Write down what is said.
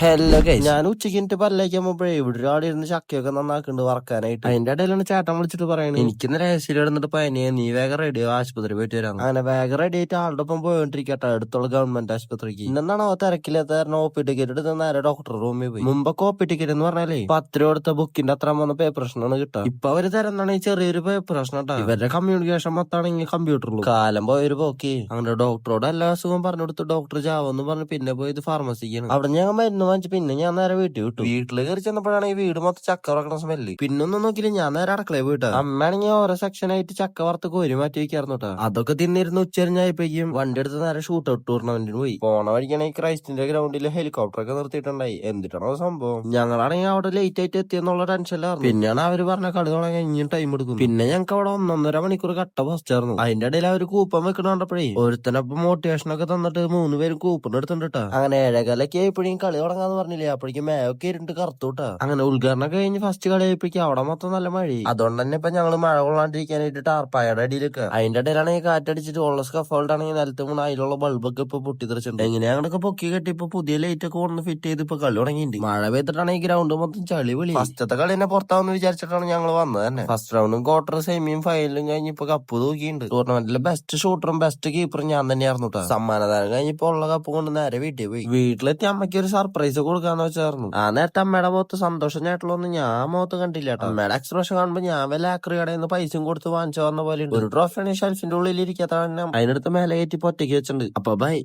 Hello guys, ഞാൻ ഉച്ചയ്ക്ക് എനിക്ക് പല്ലേക്കാൻ പോകുമ്പോഴേ ഇവിടെ ഒരാളിരുന്ന് ചക്കയൊക്കെ നന്നാക്കുന്നുണ്ട് വറക്കാനായിട്ട്. അതിന്റെ ഇടയിലാണ് ചേട്ടൻ വിളിച്ചിട്ട് പറയുന്നത്, എനിക്കിന്ന് രഹസ്യം എടുത്തിട്ട് പനിയെ, നീ വേഗം റെഡിയോ ആശുപത്രി പോയിട്ട് വരാം. അങ്ങനെ വേഗം റെഡി ആയിട്ട് ആളുടെ ഒപ്പം പോയിട്ടിരിക്കട്ടെ അടുത്തുള്ള ഗവൺമെന്റ് ആശുപത്രിക്ക്. ഇന്നെന്താണോ തിരക്കില്ലാത്ത കാരണം OP ടിക്കറ്റ് എടുത്ത് നേരെ ഡോക്ടർ റൂമിൽ പോയി. മുമ്പൊക്കെ OP ടിക്കറ്റ് എന്ന് പറഞ്ഞാലേ 10 രൂപ കൊടുത്ത ബുക്കിന്റെ അത്ര വന്ന പേപ്പർ പ്രശ്നമാണ് കിട്ടുക. ഇപ്പൊ അവര് തരുന്നതാണ് ഈ ചെറിയൊരു പേപ്പർ പ്രശ്നം കേട്ടോ. ഇവരുടെ കമ്മ്യൂണിക്കേഷൻ മൊത്തമാണെങ്കിൽ കമ്പ്യൂട്ടറിലും കാലം പോയൊരു പോക്കി. അങ്ങനെ ഡോക്ടറോട് എല്ലാ അസുഖം പറഞ്ഞു കൊടുത്തു. ഡോക്ടർ ജാവെന്ന് പറഞ്ഞു പിന്നെ പോയത് ഫാർമസിക്കാണ്. അവിടെ ഞാൻ മരുന്ന് വാങ്ങിച്ചു. പിന്നെ ഞാൻ നേരെ വീട്ടിൽ വിട്ടു. വീട്ടില് കയറി ചെന്നപ്പോഴാണ് ഈ വീട് മൊത്തം ചക്ക വറക്കണ സ്മെല്ല്. പിന്നൊന്നും നോക്കില്ല, ഞാൻ നേരെ അടുക്കളയിൽ പോയിട്ടാ. അമ്മയാണെങ്കിൽ ഓരോ സെക്ഷനായിട്ട് ചക്ക വറുത്ത് കോരി മാറ്റി വെക്കായിരുന്നു കേട്ടോ. അതൊക്കെ തിന്നിരുന്ന് ഉച്ചരിഞ്ഞായപ്പോഴേക്കും വണ്ടി എടുത്ത് നേരെ ഷൂട്ട് ഔട്ട് ടൂർണമെന്റിന് പോയി. പോണ വഴിക്കാണെങ്കിൽ ക്രൈസ്റ്റിന്റെ ഗ്രൗണ്ടിൽ ഹെലികോപ്റ്റർ ഒക്കെ നിർത്തിയിട്ടുണ്ടായി. എന്നിട്ടാണോ സംഭവം. ഞങ്ങളാണെങ്കിൽ അവിടെ ലേറ്റ് ആയിട്ട് എത്തിയെന്നുള്ള ടെൻഷനിലായിരുന്നു. പിന്നെയാണ് അവര് പറഞ്ഞ കളി തുടങ്ങാൻ ഇനിയും ടൈം എടുക്കും. പിന്നെ ഞങ്ങൾക്ക് അവിടെ 1.5 മണിക്കൂർ കട്ട ബസ്റ്റായിരുന്നു. അതിന്റെ ഇടയിൽ അവര് കൂപ്പൺ വെക്കണ കണ്ടപ്പോഴേ ഒരുത്തനപ്പം മോട്ടിവേഷൻ ഒക്കെ തന്നിട്ട് 3 പേരും കൂപ്പൺ എടുത്തിട്ടാ. അങ്ങനെ 7:15 ആയപ്പോഴേക്കും കളി തുടങ്ങാന്ന് പറഞ്ഞില്ലേ, അപ്പോഴേക്കും മേയൊക്കെ ഇരുണ്ട് കറുത്തൂട്ടാ. അങ്ങനെ ഉദ്ഘാടനം കഴിഞ്ഞ് ഫസ്റ്റ് കളി ആയപ്പോഴേക്കും അവിടെ മൊത്തം നല്ല മഴ. അതുകൊണ്ട് തന്നെ ഇപ്പൊ ഞങ്ങള് മഴ കൊള്ളാണ്ടിരിക്കാനായിട്ട് ടാർപ്പായുടെ അടിയിലൊക്കെ. അതിന്റെ ഇടയിലാണ് ഈ കാറ്റടിച്ചിട്ട് ഉള്ള സ്കഫോൾഡ് ആണെങ്കിൽ നിലത്ത് വീണ് അതിലുള്ള ബൾബൊക്കെ ഇപ്പൊ പൊട്ടിത്തെറിച്ചിട്ടുണ്ട്. എങ്ങനെ ഞങ്ങളൊക്കെ പൊക്കി കെട്ടി ഇപ്പൊ പുതിയ ലൈറ്റ് ഒക്കെ കൊണ്ട് ഫിറ്റ് ചെയ്ത് ഇപ്പൊ കളി തുടങ്ങിയിട്ടുണ്ട്. മഴ പെയ്തിട്ടാണ് ഈ ഗ്രൗണ്ട് മൊത്തം ചളി വിളി. ഫസ്റ്റത്തെ കളി തന്നെ പുറത്താവെന്ന് വിചാരിച്ചിട്ടാണ് ഞങ്ങൾ വന്നത് തന്നെ. ഫസ്റ്റ് റൗണ്ടും ക്വാർട്ടർ സെമിയും ഫൈനലും കഴിഞ്ഞ് ഇപ്പൊ കപ്പ് തൂക്കിയിട്ടുണ്ട്. ടൂർണമെന്റിലെ ബെസ്റ്റ് ഷൂട്ടറും ബെസ്റ്റ് കീപ്പറും ഞാൻ തന്നെയായിരുന്നു കേട്ടോ. സമ്മാനദാനം കഴിഞ്ഞപ്പോ ഉള്ള കപ്പ് കൊണ്ട് നേരെ വീട്ടിൽ പോയി. വീട്ടിലെത്തി അമ്മയ്ക്ക് ഒരു സർപ്രൈസ് കൊടുക്കാന്ന് വെച്ചായിരുന്നു. ആ നേരത്തെ അമ്മയുടെ മുഖത്ത് സന്തോഷം ചേട്ടലൊന്നും ഞാൻ മുഖത്ത് കണ്ടില്ല കേട്ടോ. അമ്മയുടെ എക്സ്പ്രഷൻ കാണുമ്പോ ഞാൻ വല്ല ആക്രി കടയിൽ നിന്ന് പൈസയും കൊടുത്ത് വാങ്ങിച്ചു വന്ന പോലെ ഒരു ട്രോഫിയാണ് ഷെൽഫിന്റെ ഉള്ളിൽ ഇരിക്കാത്ത അതിനടുത്ത് മേലെ കയറ്റി ഒറ്റയ്ക്ക് വെച്ചിട്ടുണ്ട്. അപ്പൊ ബൈ.